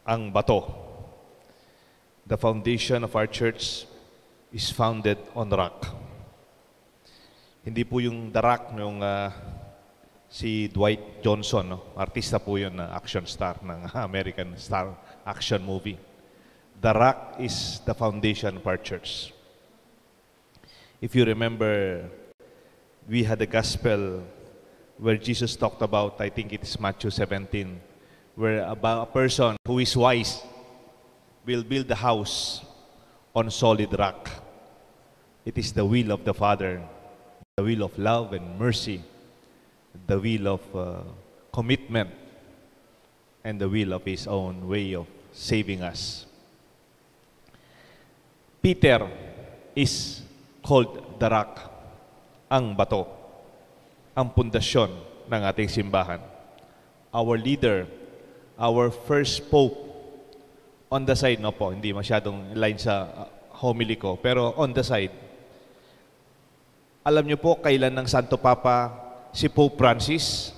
ang bato. The foundation of our church is founded on rock. Hindi po yung The Rock yung si Dwight Johnson, no? Artista po yun na action star ng American Star action movie. The Rock is the foundation of our church. If you remember, we had a gospel where Jesus talked about, I think it is Matthew 17, where about a person who is wise will build the house on solid rock. It is the will of the Father, the will of love and mercy, the will of commitment, and the will of His own way of saving us. Peter is called the rock, ang bato, ang pundasyon ng ating simbahan. Our leader, our first pope, on the side, no po, hindi masyadong line sa homily ko, pero on the side, alam niyo po kailan ng Santo Papa si Pope Francis?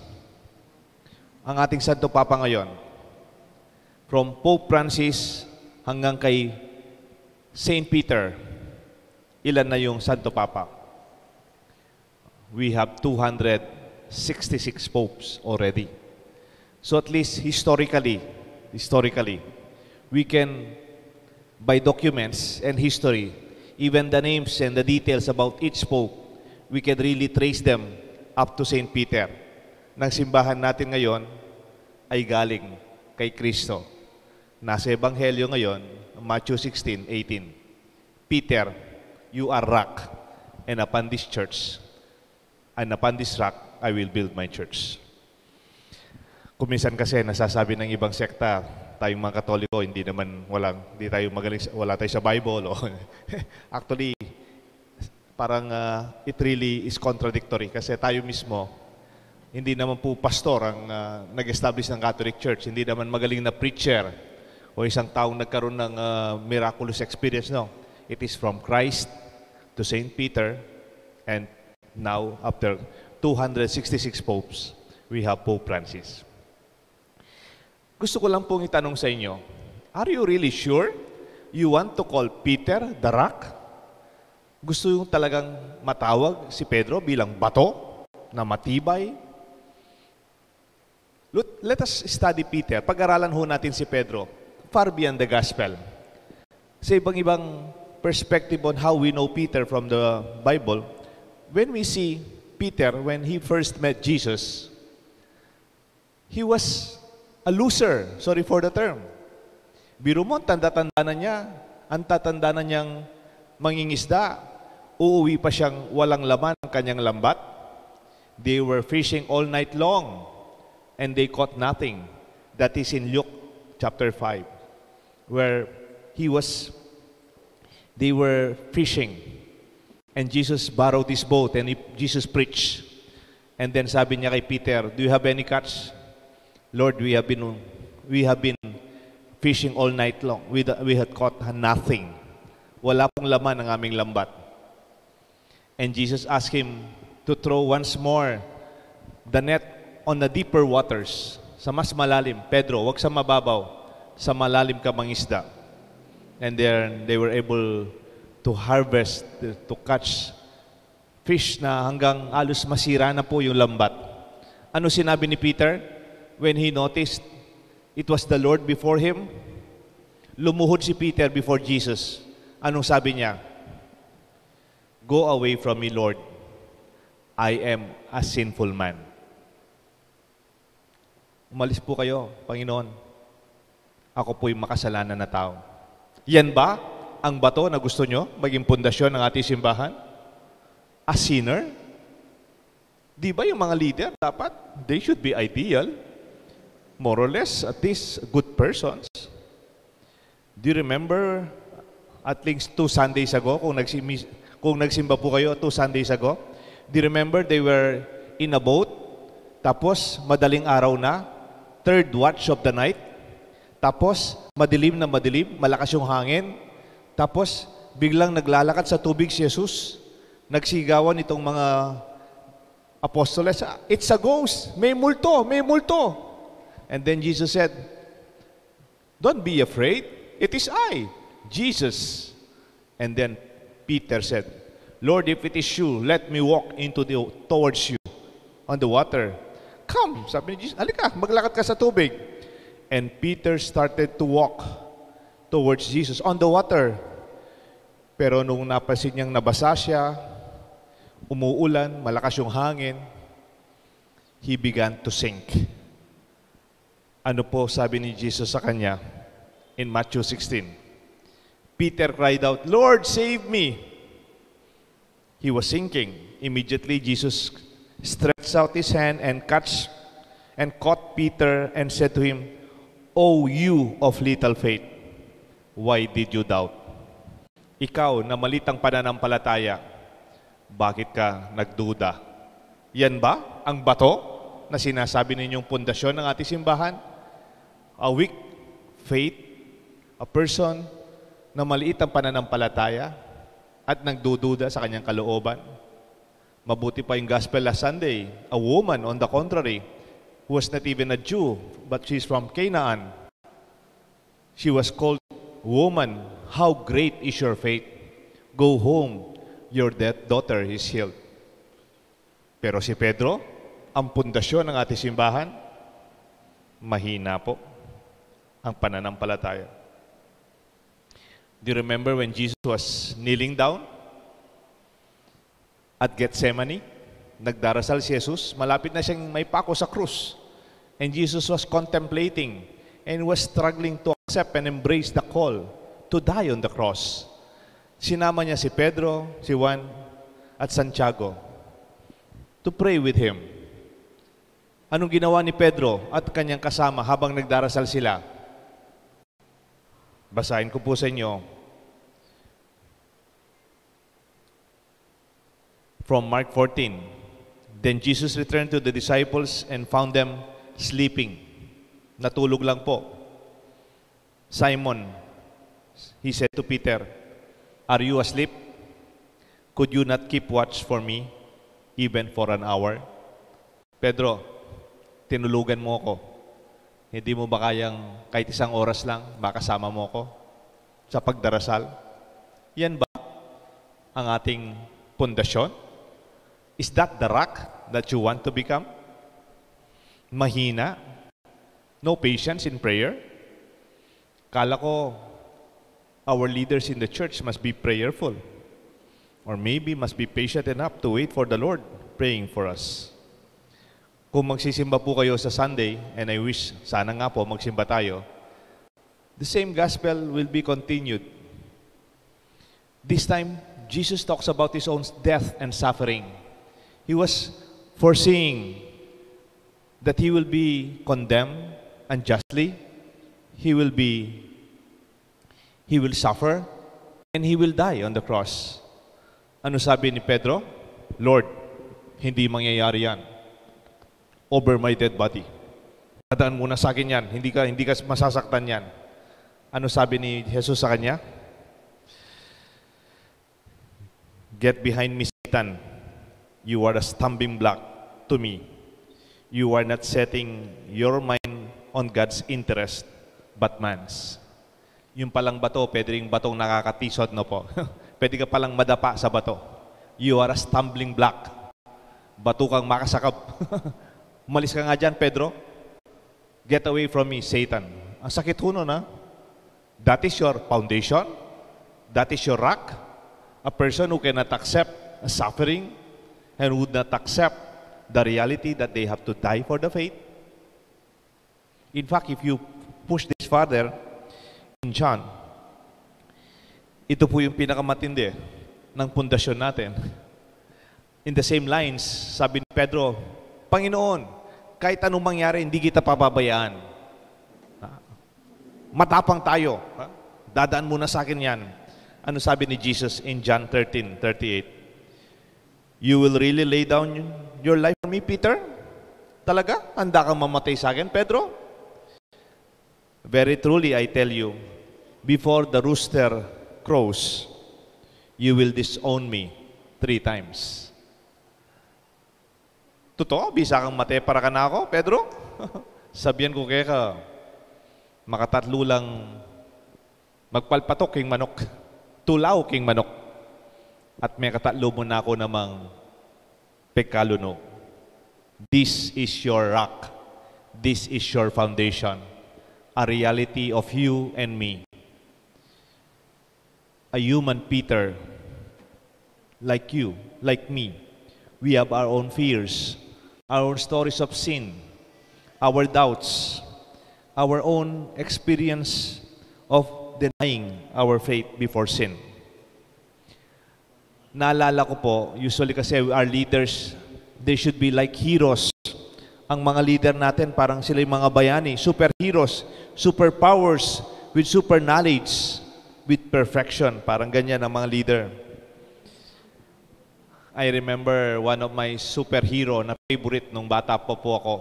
Ang ating Santo Papa ngayon, from Pope Francis hanggang kay Saint Peter, ilan na yung Santo Papa? We have 266 popes already. So at least historically, we can, by documents and history, even the names and the details about each pope, we can really trace them up to Saint Peter. Nang simbahan natin ngayon ay galing kay Kristo. Nasa Ebanghelyo ngayon, Matthew 16:18. Peter, you are rock, and upon this church, and upon this rock, I will build my church. Kuminsan kasi nasasabi ng ibang sekta, tayong mga Katoliko, hindi tayo magaling, wala tayo sa Bible. Actually, parang it really is contradictory kasi tayo mismo, hindi naman po pastor ang nag-establish ng Catholic Church, hindi naman magaling na preacher o isang taong nagkaroon ng miraculous experience, no. It is from Christ to Saint Peter, and now after 266 popes, we have Pope Francis. Gusto ko lang pong itanong sa inyo, are you really sure you want to call Peter the rock? Gusto yung talagang matawag si Pedro bilang bato na matibay? Let us study Peter. Pag-aralan ho natin si Pedro far beyond the gospel. Sa ibang-ibang perspective on how we know Peter from the Bible, when we see Peter, when he first met Jesus, he was a loser. Sorry for the term. Biro mo, tanda-tanda na niya. Ang tatanda na niyang mangingisda. Uuwi pa siyang walang laman ang kanyang lambat. They were fishing all night long and they caught nothing. That is in Luke chapter 5, where they were fishing and Jesus borrowed this boat and Jesus preached. And then sabi niya kay Peter, do you have any catch? Lord, we have been fishing all night long. We had caught nothing. Wala pong laman ang aming lambat. And Jesus asked him to throw once more the net on the deeper waters. Sa mas malalim. Pedro, wag sa mababaw. Sa malalim ka mangisda. And then they were able to harvest, to catch fish na hanggang alos masira na po yung lambat. Ano sinabi ni Peter when he noticed it was the Lord before him? Lumuhod si Peter before Jesus. Anong sabi niya? Go away from me, Lord. I am a sinful man. Umalis po kayo, Panginoon. Ako po'y makasalanan na tao. Yan ba ang bato na gusto nyo maging pundasyon ng ating simbahan? A sinner? Di ba yung mga leader dapat, they should be ideal, more or less, at least good persons? Do you remember at least 2 Sundays ago, kung nagsimba po kayo 2 Sundays ago, do you remember they were in a boat, tapos madaling araw na, 3rd watch of the night, tapos madilim na madilim, malakas yung hangin, tapos biglang naglalakad sa tubig si Jesus, nagsigawan itong mga apostoles, it's a ghost, may multo, may multo. And then Jesus said, Don't be afraid. It is I, Jesus. And then Peter said, Lord, if it is you, let me walk towards you on the water. Come, sabi ni Jesus, halika, maglakad ka sa tubig. And Peter started to walk towards Jesus on the water. Pero nung napansin niyang nabasa siya, umuulan, malakas yung hangin, he began to sink. Ano po sabi ni Jesus sa kanya in Matthew 16? Peter cried out, Lord, save me! He was sinking. Immediately, Jesus stretched out his hand and caught Peter and said to him, O you of little faith, why did you doubt? Ikaw na malitang pananampalataya, bakit ka nagduda? Yan ba ang bato na sinasabi ninyong pundasyon ng ating simbahan? A weak faith, a person na maliit ang pananampalataya at nagdududa sa kanyang kalooban. Mabuti pa yung gospel last Sunday. A woman, on the contrary, who was not even a Jew, but she's from Canaan. She was called, Woman, how great is your faith? Go home, your daughter is healed. Pero si Pedro, ang pundasyon ng ating simbahan, mahina po ang pananampalataya. Do you remember when Jesus was kneeling down at Gethsemane? Nagdarasal si Jesus, malapit na siyang may pako sa krus. And Jesus was contemplating and was struggling to accept and embrace the call to die on the cross. Sinama niya si Pedro, si Juan, at Santiago to pray with him. Anong ginawa ni Pedro at kanyang kasama habang nagdarasal sila? Basahin ko po sa inyo from Mark 14. Then Jesus returned to the disciples and found them sleeping. Natulog lang po. Simon, he said to Peter, Are you asleep? Could you not keep watch for me, even for an hour? Pedro, tinulugan mo ko. Hindi mo ba kayang kahit isang oras lang, makasama mo ko sa pagdarasal? Yan ba ang ating pundasyon? Is that the rock that you want to become? Mahina? No patience in prayer? Kala ko, our leaders in the church must be prayerful. Or maybe must be patient enough to wait for the Lord praying for us. Kung magsisimba po kayo sa Sunday, and I wish, sana nga po magsimba tayo, the same gospel will be continued. This time, Jesus talks about His own death and suffering. He was foreseeing that He will be condemned unjustly. He will suffer, and He will die on the cross. Ano sabi ni Pedro? Lord, hindi mangyayari yan. Over my dead body. Dadaan muna sa akin yan. Hindi ka masasaktan yan. Ano sabi ni Jesus sa kanya? Get behind me, Satan. You are a stumbling block to me. You are not setting your mind on God's interest, but man's. Yung palang bato, pwede rin batong nakakatisod, no po? Pwede ka palang madapa sa bato. You are a stumbling block. Bato kang makasakab. Umalis ka nga dyan, Pedro. Get away from me, Satan. Ang sakit ho nun, ha? That is your foundation. That is your rock. A person who cannot accept suffering and would not accept the reality that they have to die for the faith. In fact, if you push this further, in John, ito po yung pinakamatindi ng pundasyon natin. In the same lines, sabi ni Pedro, Panginoon, kahit anong mangyari, hindi kita pababayaan. Matapang tayo. Dadaan muna sa akin yan. Ano sabi ni Jesus in John 13:38? You will really lay down your life for me, Peter? Talaga? Handa kang mamatay sa akin, Pedro? Very truly, I tell you, before the rooster crows, you will disown me 3 times. Totoo, bisa kang mate para ka na ako, Pedro? Sabihan ko kaya ka, Makatatlo lang magpalpatok king manok, tulaw king manok, at may katatlo mo na ako namang pekaluno. This is your rock. This is your foundation. A reality of you and me. A human Peter, like you, like me. We have our own fears, our own stories of sin, our doubts, our own experience of denying our faith before sin. Naalala ko po, usually kasi our leaders, they should be like heroes. Ang mga leader natin, parang sila yung mga bayani, superheroes, superpowers, with super knowledge, with perfection. Parang ganyan ang mga leader. I remember one of my superhero na favorite nung bata po ako.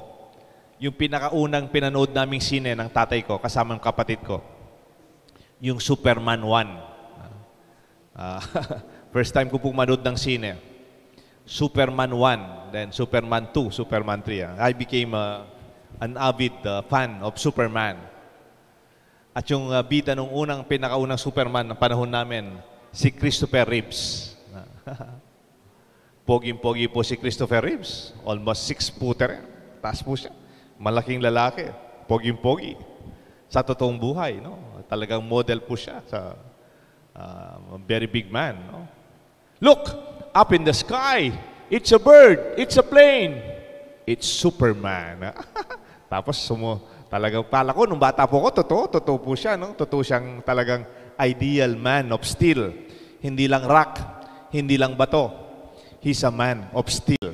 Yung pinakaunang pinanood naming sine ng tatay ko, kasama ng kapatid ko. Yung Superman 1. First time ko pong manood ng sine. Superman 1, then Superman 2, Superman 3. I became an avid fan of Superman. At yung bida nung pinakaunang Superman ng panahon namin, si Christopher Reeves. Poging-pogi po si Christopher Reeves. Almost 6-footer. Taas po siya. Malaking lalaki. Poging-pogi. Sa totoong buhay, no? Talagang model po siya sa very big man, no? Look! Up in the sky! It's a bird! It's a plane! It's Superman. Tapos talagang pala ko, nung bata po ko, totoo po siya, no? Totoo siyang talagang ideal man of steel. Hindi lang rock, hindi lang bato. He's a man of steel.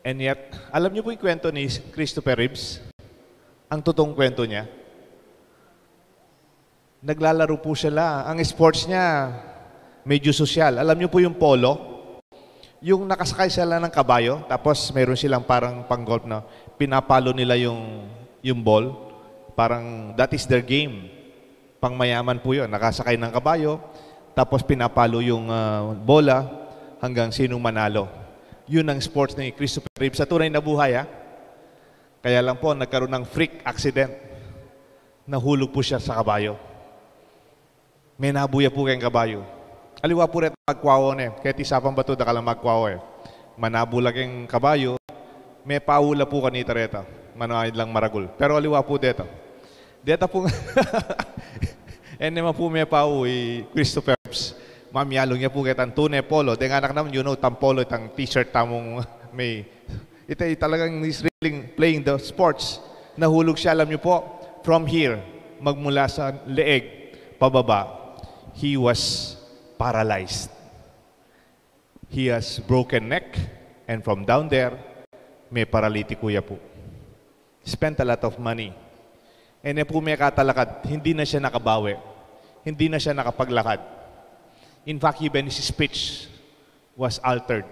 And yet, alam niyo po yung kwento ni Christopher Reeves? Ang totoong kwento niya, naglalaro po sila. Ang sports niya, medyo sosyal. Alam niyo po yung polo? Yung nakasakay sila ng kabayo, tapos meron silang parang pang-golf na pinapalo nila yung ball. Parang that is their game. Pangmayaman po yun. Nakasakay ng kabayo, tapos pinapalo yung bola hanggang sinong manalo. Yun ang sports ni Christopher Reeves. Sa tunay na buhay, ha? Kaya lang po, nagkaroon ng freak accident. Nahulog po siya sa kabayo. May nabuya po kayong kabayo. Aliwa po rin magkwawo na eh. Kaya tisapang bato, da ka lang magkwawo eh. Manabulag yung kabayo, may paula po kanita reta. Manoahid lang maragul. Pero aliwa po dito. Dito po, naman po may pau Christopher Reeves. Mamyalong niya po kitang tune polo. Deng anak naman, you know, tampolo, itang t-shirt tamong may... Ito talagang he's really playing the sports. Nahulog siya, alam niyo po, from here, magmula sa leeg, pababa, he was paralyzed. He has broken neck, and from down there, may paralytic kuya po. Spent a lot of money. And po may katalakad, hindi na siya nakabawi. Hindi na siya nakapaglakad. In fact, even his speech was altered.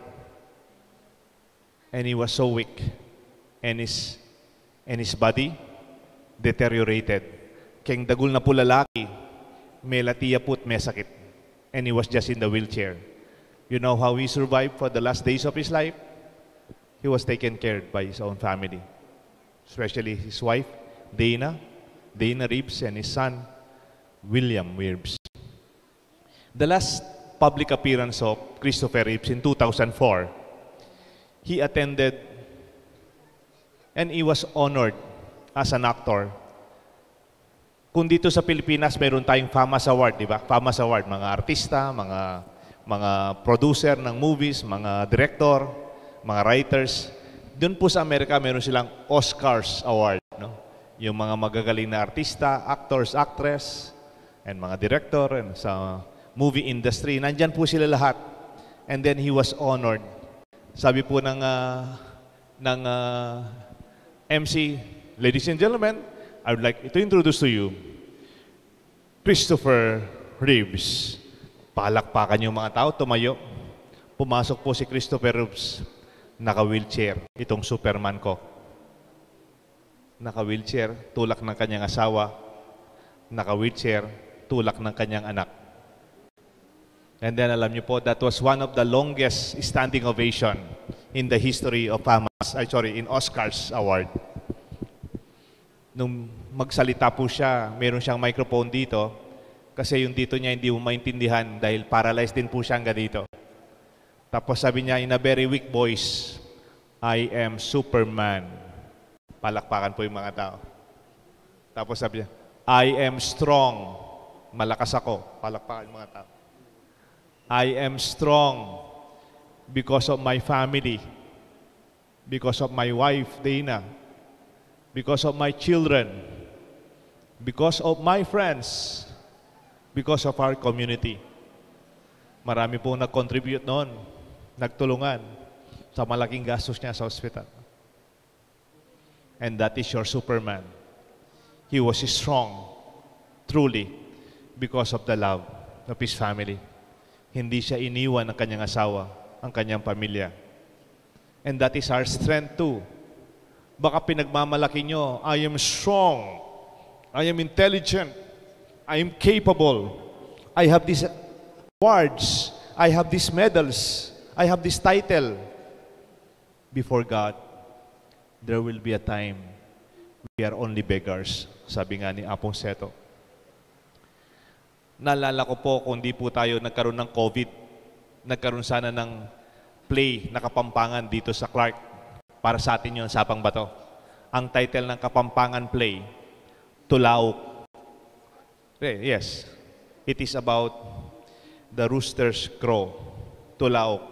And he was so weak. And his body deteriorated. Keng dagul na po lalaki, may latiya po at may sakit. And he was just in the wheelchair. You know how he survived for the last days of his life? He was taken care of by his own family. Especially his wife, Dana Reeves, and his son, William Reeves. The last public appearance of Christopher Reeves in 2004, he attended and he was honored as an actor. Kung dito sa Pilipinas, mayroon tayong FAMAS Award, di ba? FAMAS Award, mga artista, mga producer ng movies, mga director, mga writers. Doon po sa Amerika, mayroon silang Oscars Award, no? Yung mga magagaling na artista, actors, actress, and mga director, and sa movie industry. Nandyan po sila lahat. And then he was honored. Sabi po ng MC, ladies and gentlemen, I would like to introduce to you Christopher Reeves. Palakpakan yung mga tao, tumayo. Pumasok po si Christopher Reeves. Naka-wheelchair. Itong Superman ko. Naka-wheelchair, tulak ng kanyang asawa. Naka-wheelchair, tulak ng kanyang anak. And then alam niyo po, that was one of the longest standing ovation in the history of in Oscars Award. Nung magsalita po siya, meron siyang microphone dito, kasi yung dito niya hindi mo maintindihan dahil paralyzed din po siya hanggang dito. Tapos sabi niya in a very weak voice, I am Superman. Palakpakan po yung mga tao. Tapos sabi niya, I am strong. Malakas ako. Palakpakan yung mga tao. I am strong because of my family, because of my wife, Dana, because of my children, because of my friends, because of our community. Marami pong nag-contribute noon, nagtulungan sa malaking gastos niya sa hospital. And that is your Superman. He was strong, truly, because of the love of his family. Hindi siya iniwan ng kanyang asawa, ang kanyang pamilya. And that is our strength too. Baka pinagmamalaki nyo, I am strong, I am intelligent, I am capable, I have these awards, I have these medals, I have this title. Before God, there will be a time we are only beggars, sabi nga ni Apong Seto. Naalala ko po kung di po tayo nagkaroon ng COVID, nagkaroon sana ng play na Kapampangan dito sa Clark. Para sa atin yun, Sapang Bato. Ang title ng Kapampangan play, Tulaok. Yes, it is about the rooster's crow, Tulaok.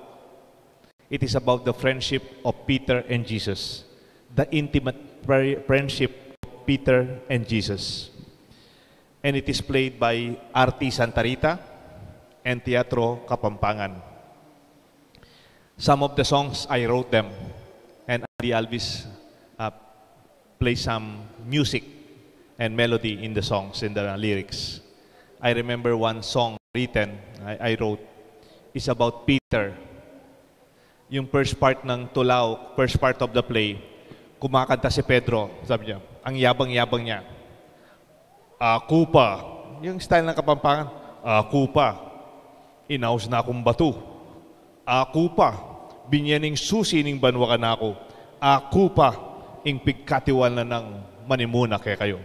It is about the friendship of Peter and Jesus, the intimate friendship of Peter and Jesus. And it is played by Arti Santa Rita and Teatro Kapampangan. Some of the songs, I wrote them, and Andy Alvis plays some music and melody in the songs, in the lyrics. I remember one song written, I wrote, is about Peter. Yung first part ng Tulaok, first part of the play, kumakanta si Pedro, sabi niya, ang yabang-yabang niya. Ako pa, yung style ng Kapampangan, ako pa, inaus na akong bato. Ako pa, binyaning susi ning banwa ka na ako. Ako pa, ing pigkatiwal na ng manimuna kaya kayo.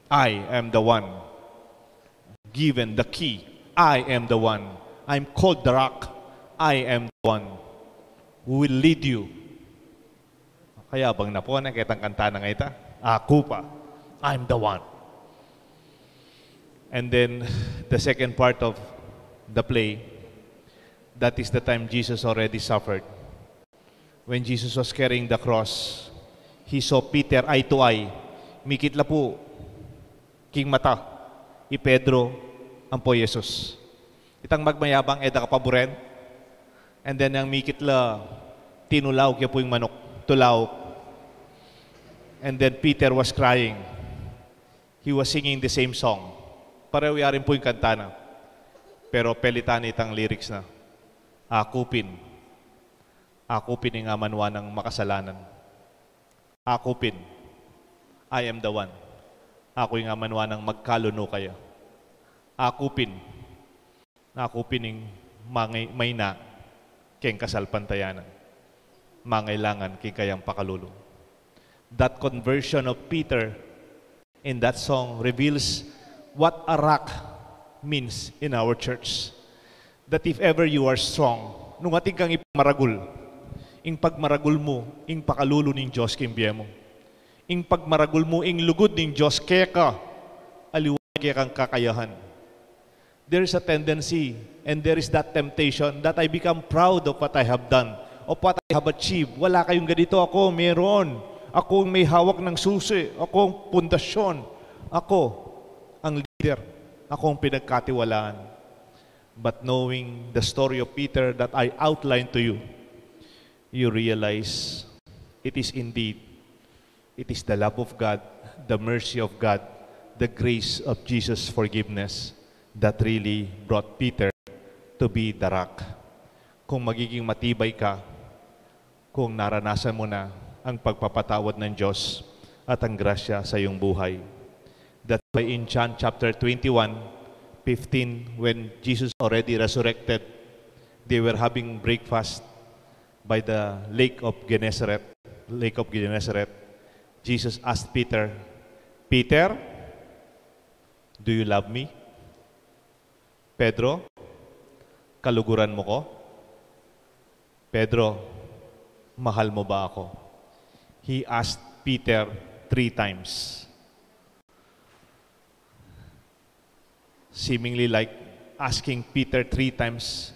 I am the one, given the key. I am the one. I'm called the rock. I am the one who will lead you. Kaya bang na po, nakitang kanta na ngayon, ako pa, I'm the one. And then the second part of the play, that is the time Jesus already suffered. When Jesus was carrying the cross, he saw Peter eye to eye. Mikitla po, king mata, i Pedro, ang po Jesus. Itang magmayabang, eda kapaburen. And then ang mikitla, tinulaw kaya po yung manok, tulaw. And then Peter was crying. He was singing the same song. Pareho yarin po yung kanta na. Pero pelitan itang lyrics na. Akupin. Akupin yung amanwa ng makasalanan. Akupin. I am the one. Ako yung amanwa ng magkaluno kaya. Akupin. Akupin yung may na keng kasalpantayanan. Mangailangan keng kayang pakalulong. That conversion of Peter in that song reveals what a rock means in our church. That if ever you are strong, nung ating kang ipagmaragul, ing pagmaragul mo, ing pakalulo ning Diyos kimbiya mo. Ing pagmaragul mo, ing lugod ning Diyos, kaya ka, aliwag kaya kang kakayahan. There is a tendency, and there is that temptation that I become proud of what I have done, of what I have achieved. Wala kayong ganito, ako meron. Ako may hawak ng susi. Ako ang pundasyon. Ako ang leader. Ako ang pinagkatiwalaan. But knowing the story of Peter that I outlined to you, you realize it is indeed, it is the love of God, the mercy of God, the grace of Jesus' forgiveness that really brought Peter to be the rock. Kung magiging matibay ka, kung naranasan mo na ang pagpapatawad ng Diyos at ang grasya sa iyong buhay. That's why in John chapter 21:15, when Jesus already resurrected, they were having breakfast by the Lake of Gennesaret. Jesus asked Peter, Peter, do you love me? Pedro, kaluguran mo ko? Pedro, mahal mo ba ako? He asked Peter 3 times. Seemingly like asking Peter 3 times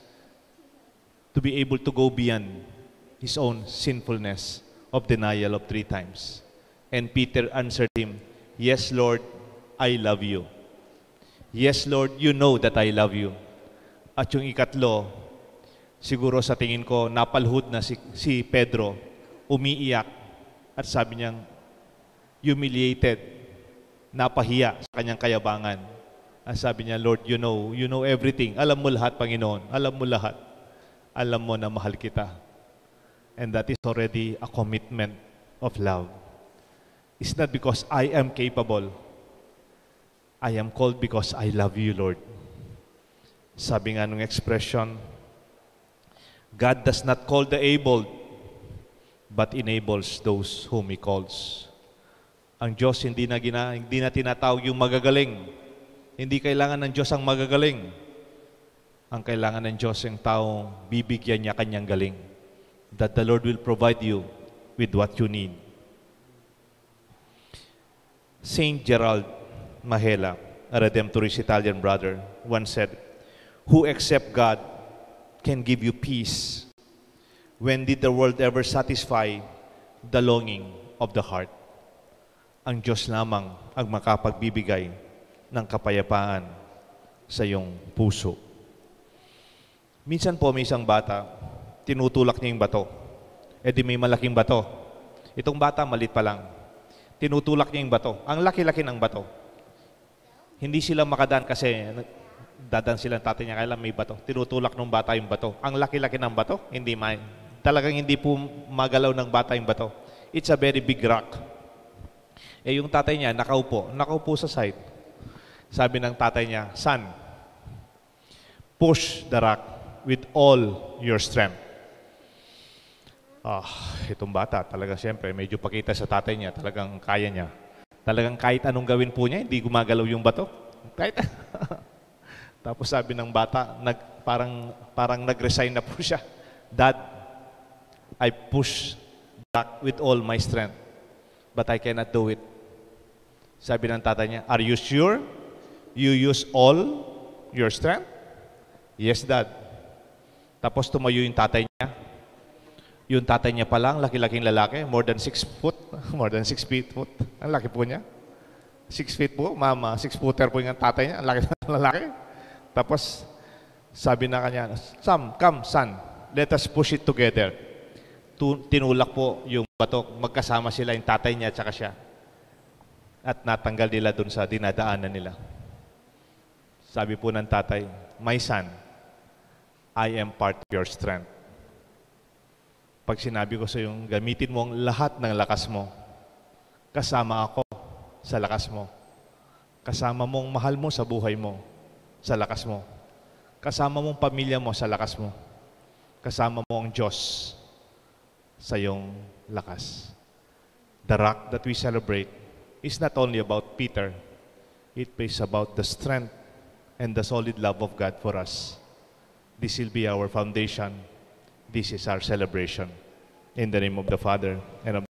to be able to go beyond his own sinfulness of denial of 3 times. And Peter answered him, yes, Lord, I love you. Yes, Lord, you know that I love you. At yung ikatlo, siguro sa tingin ko, napalhud na si Pedro, umiiyak, at sabi niyang, humiliated, napahiya sa kanyang kayabangan. At sabi niya, Lord, you know everything. Alam mo lahat, Panginoon. Alam mo lahat. Alam mo na mahal kita. And that is already a commitment of love. It's not because I am capable. I am called because I love you, Lord. Sabi nga nung expression, God does not call the able, but enables those whom He calls. Ang Diyos hindi na tinatawag yung magagaling. Hindi kailangan ng Diyos ang magagaling. Ang kailangan ng Diyos yung taong bibigyan niya kanyang galing. That the Lord will provide you with what you need. Saint Gerald Mahela, a Redemptorist Italian brother, once said, who except God can give you peace? When did the world ever satisfy the longing of the heart? Ang Diyos lamang ang makapagbibigay ng kapayapaan sa iyong puso. Minsan po may isang bata, tinutulak niya yung bato. E di may malaking bato. Itong bata, malit pa lang. Tinutulak niya yung bato. Ang laki-laki ng bato. Hindi sila makadaan kasi dadan sila ng tatay niya, kailan may bato. Tinutulak ng bata yung bato. Ang laki-laki ng bato, talagang hindi po magalaw ng bata yung bato. It's a very big rock. Eh yung tatay niya, nakaupo sa side. Sabi ng tatay niya, son, push the rock with all your strength. Itong bata, talaga siyempre, medyo pakita sa tatay niya, talagang kaya niya. Talagang kahit anong gawin po niya, hindi gumagalaw yung bato. Kahit Tapos sabi ng bata, parang nag-resign na po siya. Dad, I push back with all my strength, but I cannot do it. Sabi ng tatay niya, are you sure you use all your strength? Yes, Dad. Tapos tumayo yung tatay niya. Yung tatay niya pa lang, laki-laking lalaki, more than 6 foot, more than 6 feet. Ang laki po niya. 6 feet po, mama, 6-footer po yung tatay niya, ang laki ng lalaki. Tapos, sabi na kanya, come, son, let us push it together. Tinulak po yung bato, magkasama sila, yung tatay niya at saka siya. At natanggal nila dun sa dinadaanan nila. Sabi po ng tatay, my son, I am part of your strength. Pag sinabi ko sa yung gamitin mo ang lahat ng lakas mo, kasama ako sa lakas mo. Kasama mong mahal mo sa buhay mo, sa lakas mo. Kasama mong pamilya mo sa lakas mo. Kasama mo ang Diyos sa iyong lakas. The rock that we celebrate is not only about Peter. It is about the strength and the solid love of God for us. This will be our foundation. This is our celebration. In the name of the Father, and of